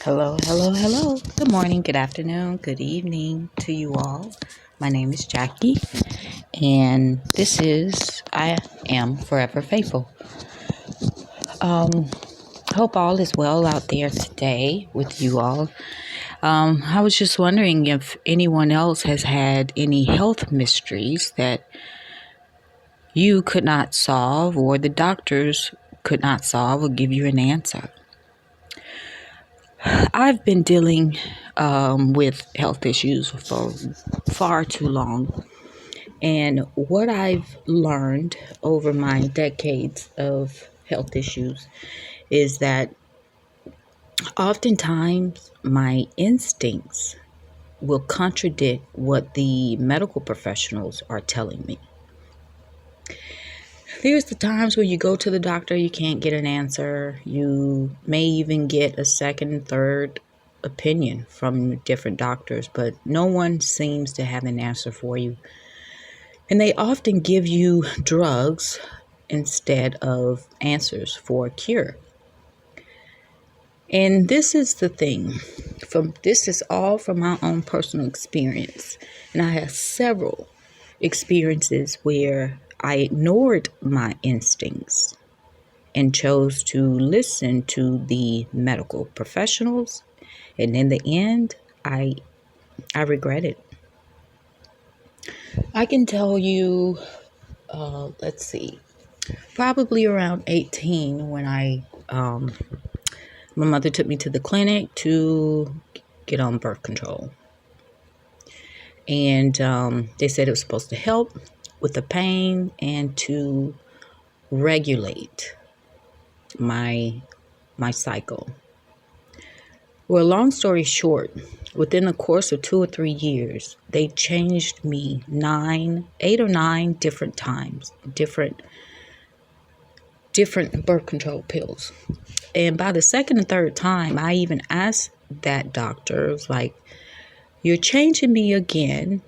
Hello, hello, hello. Good morning, good afternoon, good evening to you all. My name is Jackie, and this is I Am Forever Faithful. Hope all is well out there today with you all. I was just wondering if anyone else has had any health mysteries that you could not solve, or the doctors could not solve or give you an answer. I've been dealing with health issues for far too long. And what I've learned over my decades of health issues is that oftentimes my instincts will contradict what the medical professionals are telling me. There's the times where you go to the doctor, you can't get an answer. You may even get a second, third opinion from different doctors, but no one seems to have an answer for you. And they often give you drugs instead of answers for a cure. And this is the thing. This is all from my own personal experience. And I have several experiences where I ignored my instincts and chose to listen to the medical professionals. And in the end, I regret it. I can tell you, let's see, probably around 18 when my mother took me to the clinic to get on birth control. And they said it was supposed to help with the pain and to regulate my cycle. Well, long story short, within the course of 2 or 3 years, they changed me 8 or 9 different times, different birth control pills. And by the second and third time, I even asked that doctor, like, you're changing me again.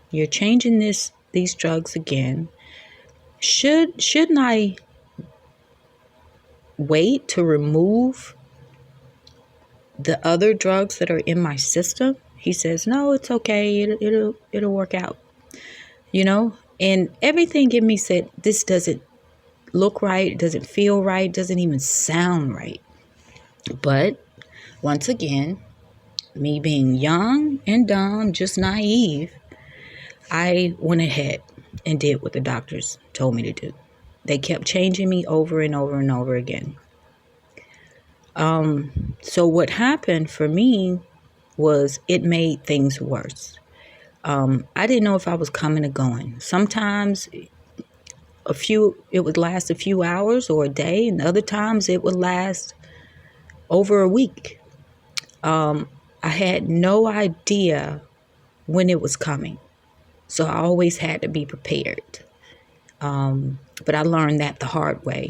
You're changing these drugs again. Shouldn't I wait to remove the other drugs that are in my system? He says, no, it's okay. It'll work out. And everything in me said, this doesn't look right. It doesn't feel right. It doesn't even sound right. But once again, me being young and dumb, just naive, I went ahead and did what the doctors told me to do. They kept changing me over and over and over again. So what happened for me was it made things worse. I didn't know if I was coming or going. Sometimes it would last a few hours or a day, and other times it would last over a week. I had no idea when it was coming, so I always had to be prepared. But I learned that the hard way.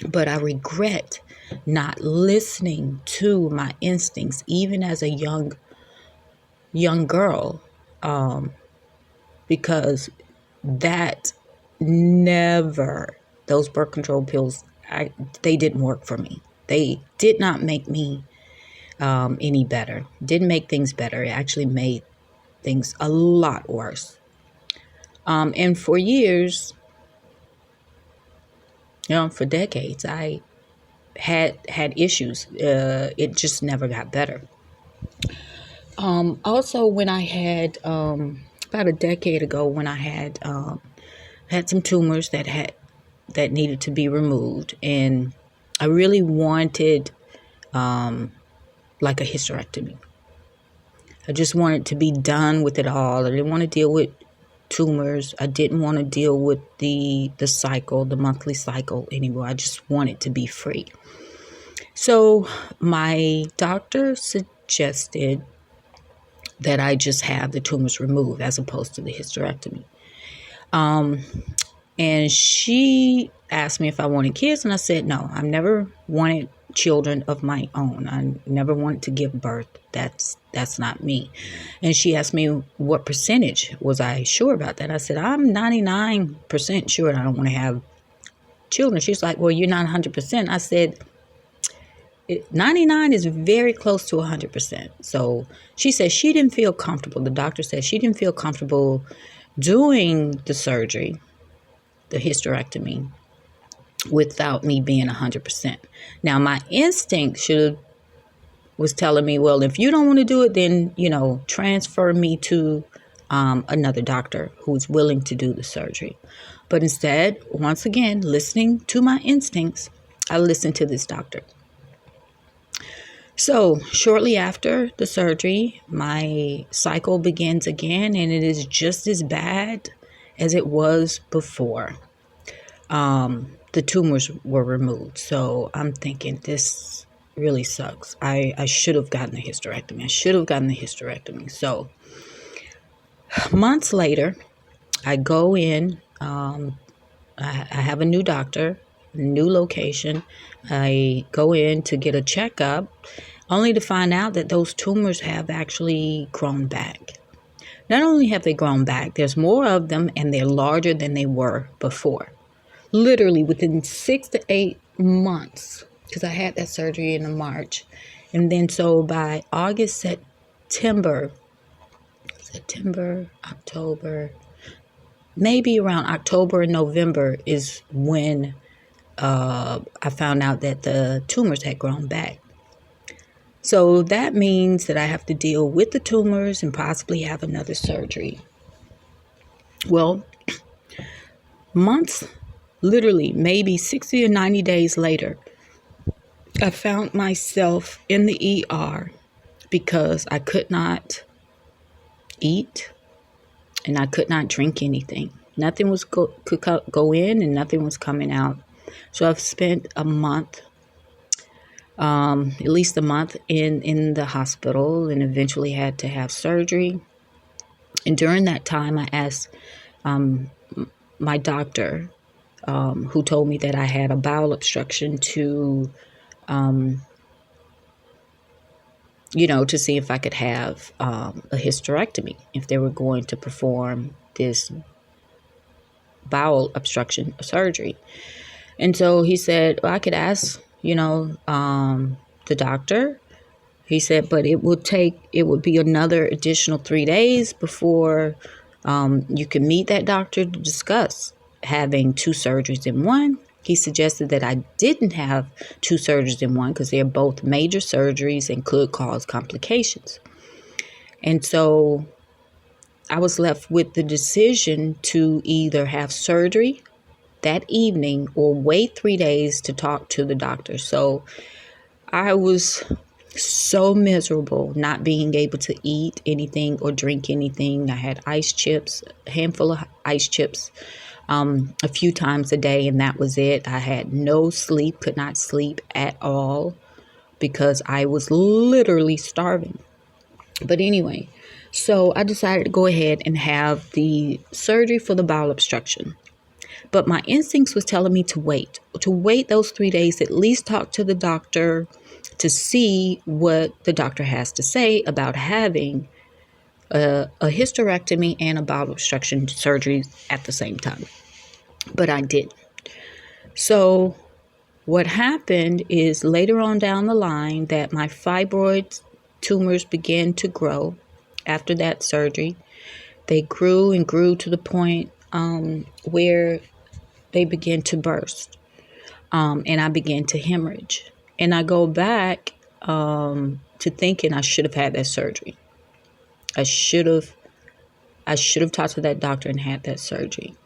But I regret not listening to my instincts, even as a young girl, because those birth control pills, they didn't work for me. They did not make me any better. Didn't make things better. It actually made things a lot worse. And for years, for decades, I had issues. It just never got better. Also, when I had about a decade ago, when I had some tumors that needed to be removed, and I really wanted like a hysterectomy. I just wanted to be done with it all. I didn't want to deal with tumors. I didn't want to deal with the cycle, the monthly cycle anymore. I just wanted to be free. So my doctor suggested that I just have the tumors removed as opposed to the hysterectomy. And she asked me if I wanted kids, and I said no. I've never wanted children of my own. I never wanted to give birth. That's not me. And she asked me what percentage was I sure about that. I said, I'm 99% sure I don't want to have children. She's like, well, you're not 100%. I said, 99 is very close to 100%. So she said she didn't feel comfortable. The doctor said she didn't feel comfortable doing the surgery, the hysterectomy, without me being 100%. Now, my instinct was telling me, well, if you don't want to do it, then, transfer me to another doctor who's willing to do the surgery. But instead, once again, listening to my instincts, I listened to this doctor. So shortly after the surgery, my cycle begins again, and it is just as bad as it was before. The tumors were removed. So I'm thinking, this really sucks. I should have gotten a hysterectomy. So months later, I go in. I have a new doctor, new location. I go in to get a checkup, only to find out that those tumors have actually grown back. Not only have they grown back, there's more of them, and they're larger than they were before. Literally within 6 to 8 months, because I had that surgery in March. And then so by September, October, maybe around October and November is when I found out that the tumors had grown back. So that means that I have to deal with the tumors and possibly have another surgery. Well, months, literally maybe 60 or 90 days later, I found myself in the ER because I could not eat and I could not drink anything. Nothing could go in and nothing was coming out. So I've spent a month, at least a month in the hospital, and eventually had to have surgery. And during that time, I asked my doctor, who told me that I had a bowel obstruction, to see if I could have a hysterectomy, if they were going to perform this bowel obstruction surgery. And so he said, well, I could ask, the doctor. He said, but it would be another additional 3 days before you can meet that doctor to discuss having 2 surgeries in one. He suggested that I didn't have 2 surgeries in one because they're both major surgeries and could cause complications. And so I was left with the decision to either have surgery that evening or wait 3 days to talk to the doctor. So I was so miserable not being able to eat anything or drink anything. I had ice chips, a handful of ice chips, a few times a day, and that was it. I had no sleep, could not sleep at all because I was literally starving. But anyway, so I decided to go ahead and have the surgery for the bowel obstruction. But my instincts was telling me to wait those 3 days, at least talk to the doctor to see what the doctor has to say about having a hysterectomy and a bowel obstruction surgery at the same time. But I didn't. So what happened is later on down the line that my fibroid tumors began to grow after that surgery. They grew and grew to the point where they began to burst, and I began to hemorrhage. And I go back to thinking I should have had that surgery. I should have talked to that doctor and had that surgery,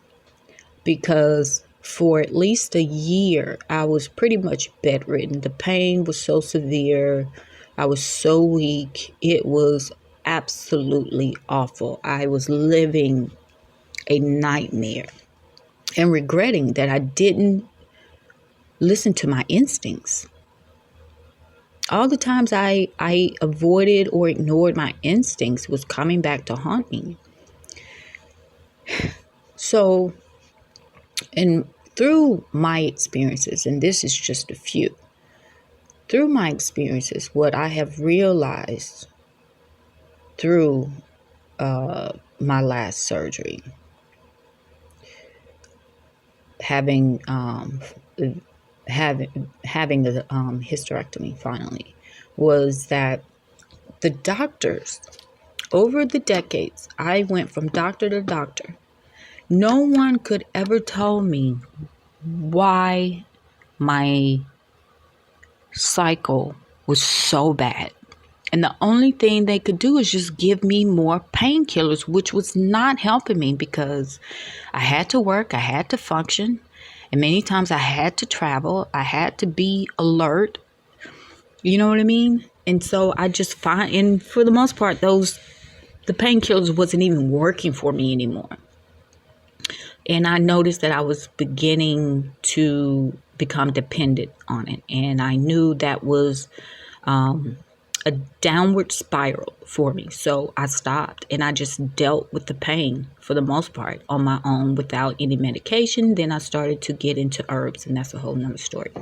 because for at least a year I was pretty much bedridden. The pain was so severe. I was so weak. It was absolutely awful. I was living a nightmare and regretting that I didn't listen to my instincts. All the times I avoided or ignored my instincts was coming back to haunt me. So, and through my experiences, and this is just a few, through my experiences, what I have realized through my last surgery, having having the hysterectomy finally was that the doctors, over the decades, I went from doctor to doctor. No one could ever tell me why my cycle was so bad. And the only thing they could do is just give me more painkillers, which was not helping me because I had to work, I had to function, and many times I had to travel, I had to be alert. You know what I mean? And so I just find, and for the most part, the painkillers wasn't even working for me anymore. And I noticed that I was beginning to become dependent on it. And I knew that was a downward spiral for me. So I stopped and I just dealt with the pain for the most part on my own without any medication. Then I started to get into herbs, and that's a whole nother story.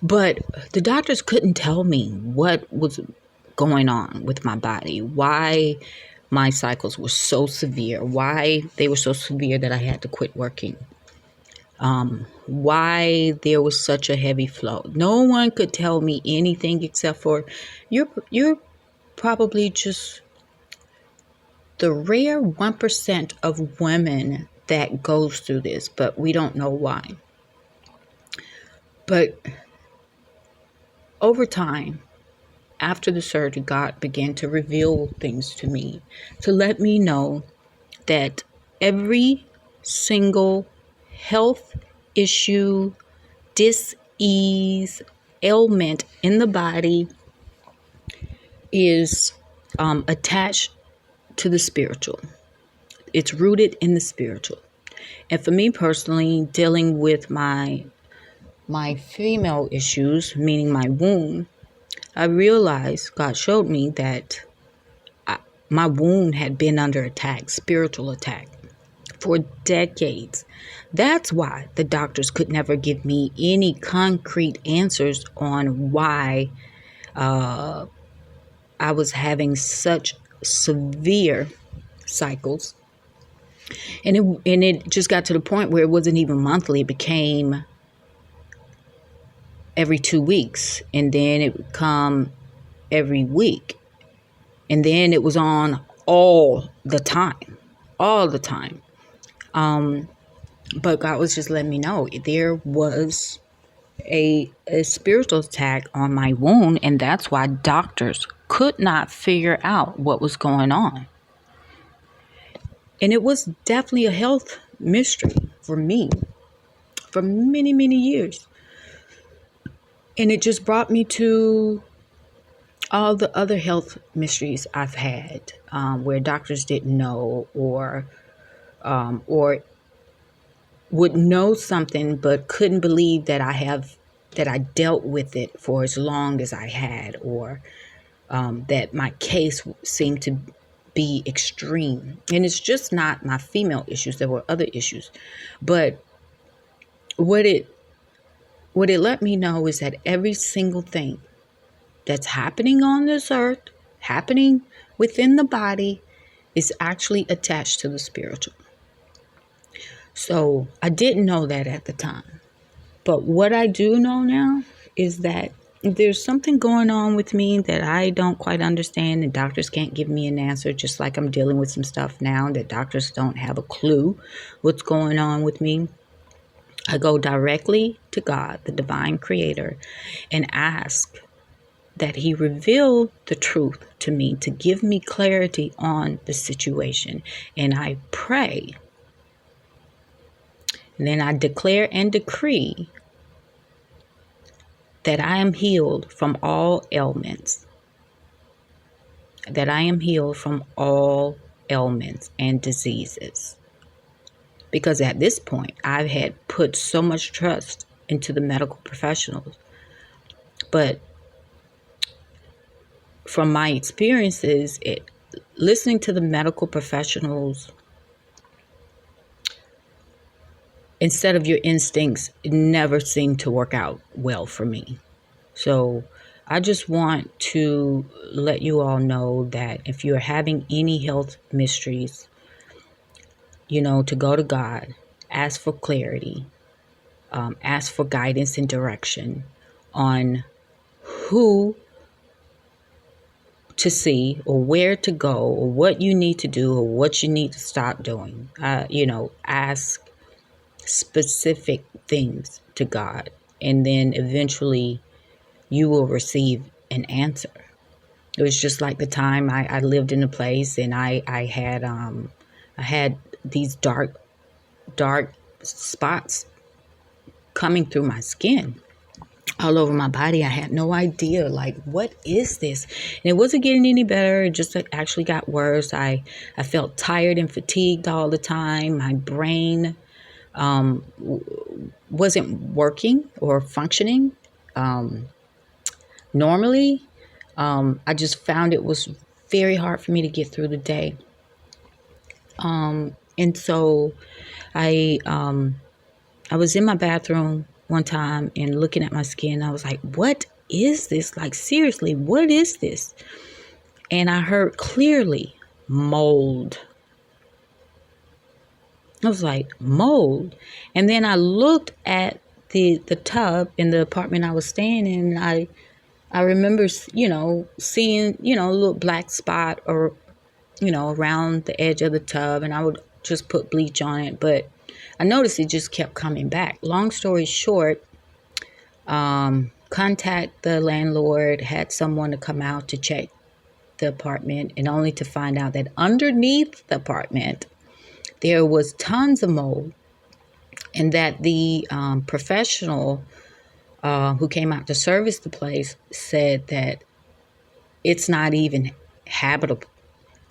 But the doctors couldn't tell me what was going on with my body, why my cycles were so severe, why they were so severe that I had to quit working, why there was such a heavy flow. No one could tell me anything except for you're probably just the rare 1% of women that goes through this, but we don't know why. But over time, after the surgery, God began to reveal things to me, to let me know that every single health issue, dis-ease, ailment in the body is attached to the spiritual. It's rooted in the spiritual. And for me personally, dealing with my female issues, meaning my womb, I realized, God showed me that my womb had been under attack, spiritual attack, for decades. That's why the doctors could never give me any concrete answers on why I was having such severe cycles. And it just got to the point where it wasn't even monthly. It became every 2 weeks, and then it would come every week, and then it was on all the time. But God was just letting me know there was a spiritual attack on my wound, and that's why doctors could not figure out what was going on. And it was definitely a health mystery for me for many, many years. And it just brought me to all the other health mysteries I've had, where doctors didn't know or would know something but couldn't believe that I dealt with it for as long as I had, or that my case seemed to be extreme. And it's just not my female issues. There were other issues. But what it let me know is that every single thing that's happening on this earth, happening within the body, is actually attached to the spiritual. So I didn't know that at the time. But what I do know now is that there's something going on with me that I don't quite understand, and doctors can't give me an answer, just like I'm dealing with some stuff now that doctors don't have a clue what's going on with me. I go directly to God, the divine creator, and ask that he reveal the truth to me, to give me clarity on the situation. And I pray. And then I declare and decree that I am healed from all ailments. That I am healed from all ailments and diseases. Because at this point, I had put so much trust into the medical professionals. But from my experiences, listening to the medical professionals instead of your instincts, it never seemed to work out well for me. So I just want to let you all know that if you're having any health mysteries, to go to God, ask for clarity, ask for guidance and direction on who to see or where to go or what you need to do or what you need to stop doing. Ask specific things to God, and then eventually you will receive an answer. It was just like the time I lived in a place, and I had these dark spots coming through my skin all over my body. I had no idea, like, what is this? And it wasn't getting any better. It just actually got worse. I felt tired and fatigued all the time. My brain wasn't working or functioning normally. I just found it was very hard for me to get through the day. And so I was in my bathroom one time and looking at my skin. I was like, what is this? Like, seriously, what is this? And I heard clearly, mold. I was like, mold. And then I looked at the tub in the apartment I was staying in, and I remember, seeing, a little black spot or, around the edge of the tub, and I would just put bleach on it. But I noticed it just kept coming back. Long story short, contact the landlord, had someone to come out to check the apartment, and only to find out that underneath the apartment, there was tons of mold, and that the professional who came out to service the place said that it's not even habitable.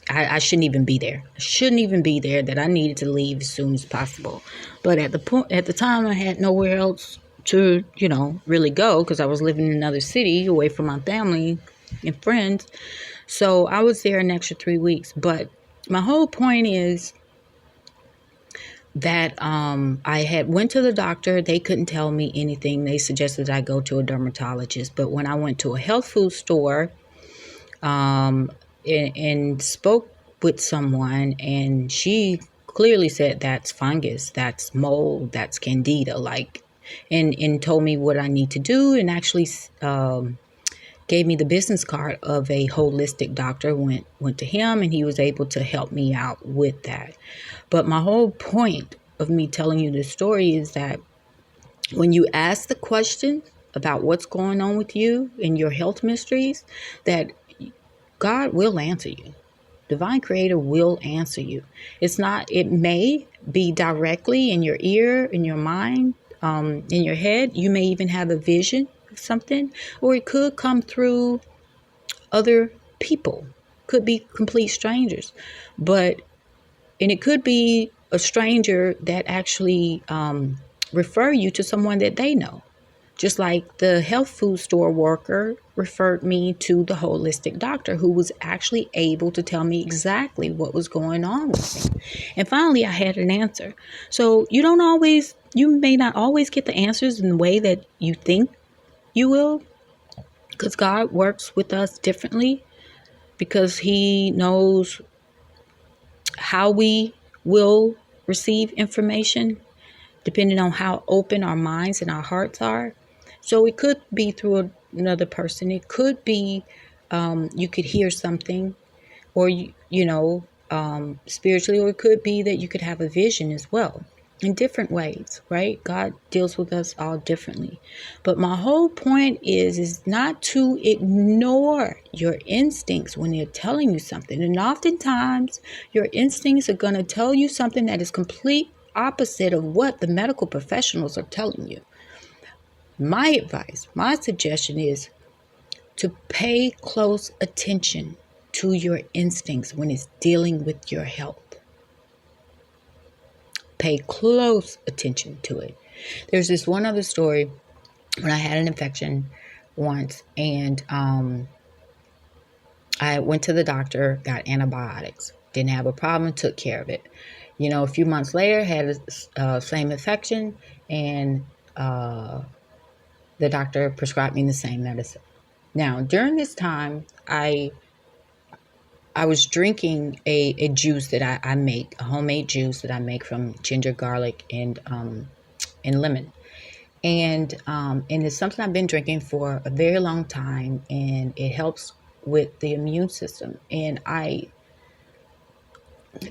I shouldn't even be there. I shouldn't even be there, that I needed to leave as soon as possible. But at the time, I had nowhere else to, really go, because I was living in another city away from my family and friends. So I was there an extra 3 weeks. But my whole point is that I had went to the doctor. They couldn't tell me anything. They suggested I go to a dermatologist. But when I went to a health food store and spoke with someone, and she clearly said that's fungus, that's mold, that's candida, and told me what I need to do, and actually gave me the business card of a holistic doctor. Went to him, and he was able to help me out with that. But my whole point of me telling you this story is that when you ask the question about what's going on with you and your health mysteries, that God will answer you. Divine Creator will answer you. It may be directly in your ear, in your mind, in your head. You may even have a vision of something, or it could come through other people. Could be complete strangers, and it could be a stranger that actually refer you to someone that they know. Just like the health food store worker referred me to the holistic doctor, who was actually able to tell me exactly what was going on with me. And finally, I had an answer. So you may not always get the answers in the way that you think you will, because God works with us differently, because He knows how we will receive information depending on how open our minds and our hearts are. So it could be through another person. It could be you could hear something, or spiritually, or it could be that you could have a vision as well, in different ways, right? God deals with us all differently. But my whole point is not to ignore your instincts when they're telling you something. And oftentimes your instincts are going to tell you something that is complete opposite of what the medical professionals are telling you. My advice, my suggestion is to pay close attention to your instincts when it's dealing with your health. Pay close attention to it. There's this one other story when I had an infection once, and I went to the doctor, got antibiotics, didn't have a problem, took care of it. A few months later, had a same infection, and the doctor prescribed me the same medicine. Now, during this time, I was drinking a juice that I make, a homemade juice that I make from ginger, garlic, and lemon. And it's something I've been drinking for a very long time, and it helps with the immune system. And I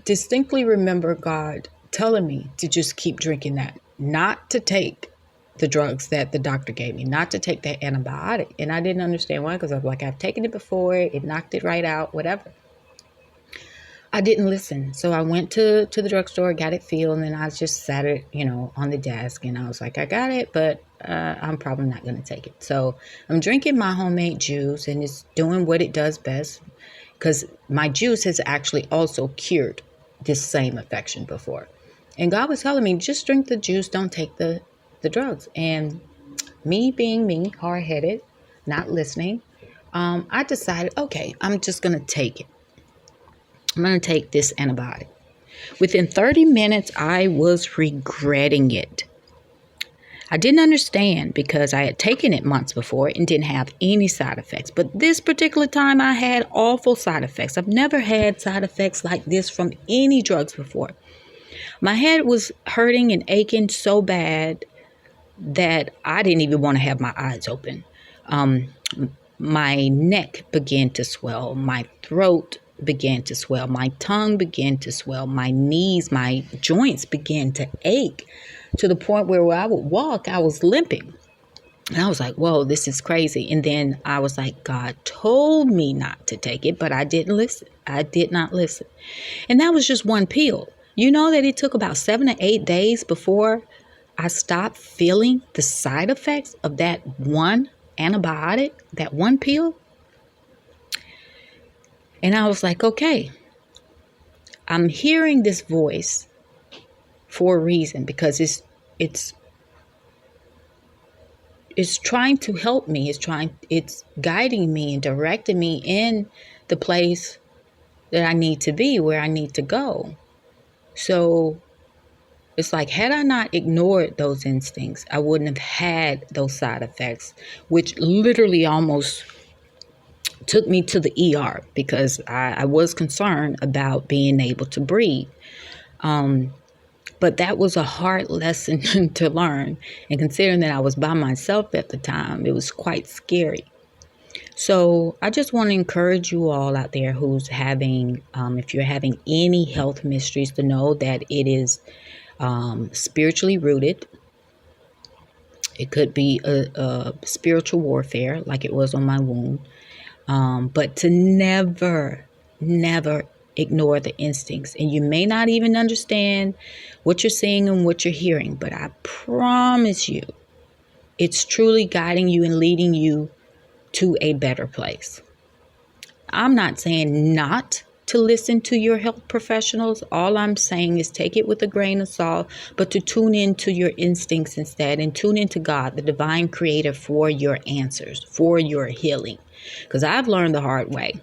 distinctly remember God telling me to just keep drinking that, not to take the drugs that the doctor gave me, not to take that antibiotic. And I didn't understand why, because I was like, I've taken it before, it knocked it right out, whatever. I didn't listen. So I went to the drugstore, got it filled, and then I just sat it, on the desk, and I was like, I got it, but I'm probably not going to take it. So I'm drinking my homemade juice, and it's doing what it does best, because my juice has actually also cured this same infection before. And God was telling me, just drink the juice, don't take the drugs. And me being me, hard-headed, not listening, I decided, okay, I'm just going to take it. I'm going to take this antibiotic. Within 30 minutes, I was regretting it. I didn't understand because I had taken it months before and didn't have any side effects. But this particular time, I had awful side effects. I've never had side effects like this from any drugs before. My head was hurting and aching so bad that I didn't even want to have my eyes open. My neck began to swell. My throat began to swell. My tongue began to swell. My knees, my joints began to ache to the point where I would walk, I was limping. And I was like, whoa, this is crazy. And then I was like, God told me not to take it, but I didn't listen. I did not listen. And that was just one pill. You know that it took about 7 to 8 days before I stopped feeling the side effects of that one antibiotic, that one pill. And I was like, okay, I'm hearing this voice for a reason, because it's trying to help me. It's guiding me and directing me in the place that I need to be, where I need to go. So it's like, had I not ignored those instincts, I wouldn't have had those side effects, which literally almost took me to the ER, because I was concerned about being able to breathe. But that was a hard lesson to learn. And considering that I was by myself at the time, it was quite scary. So I just want to encourage you all out there who's having, if you're having any health mysteries, to know that it is spiritually rooted. It could be a spiritual warfare like it was on my wound. But to never ignore the instincts. And you may not even understand what you're seeing and what you're hearing, but I promise you, it's truly guiding you and leading you to a better place. I'm not saying not to listen to your health professionals. All I'm saying is take it with a grain of salt, but to tune into your instincts instead, and tune into God, the divine creator, for your answers, for your healing. Because I've learned the hard way.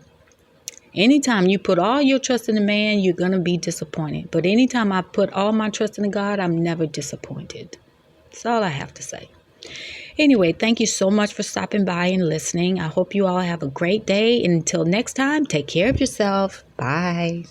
Anytime you put all your trust in a man, you're going to be disappointed. But anytime I put all my trust in God, I'm never disappointed. That's all I have to say. Anyway, thank you so much for stopping by and listening. I hope you all have a great day. And until next time, take care of yourself. Bye.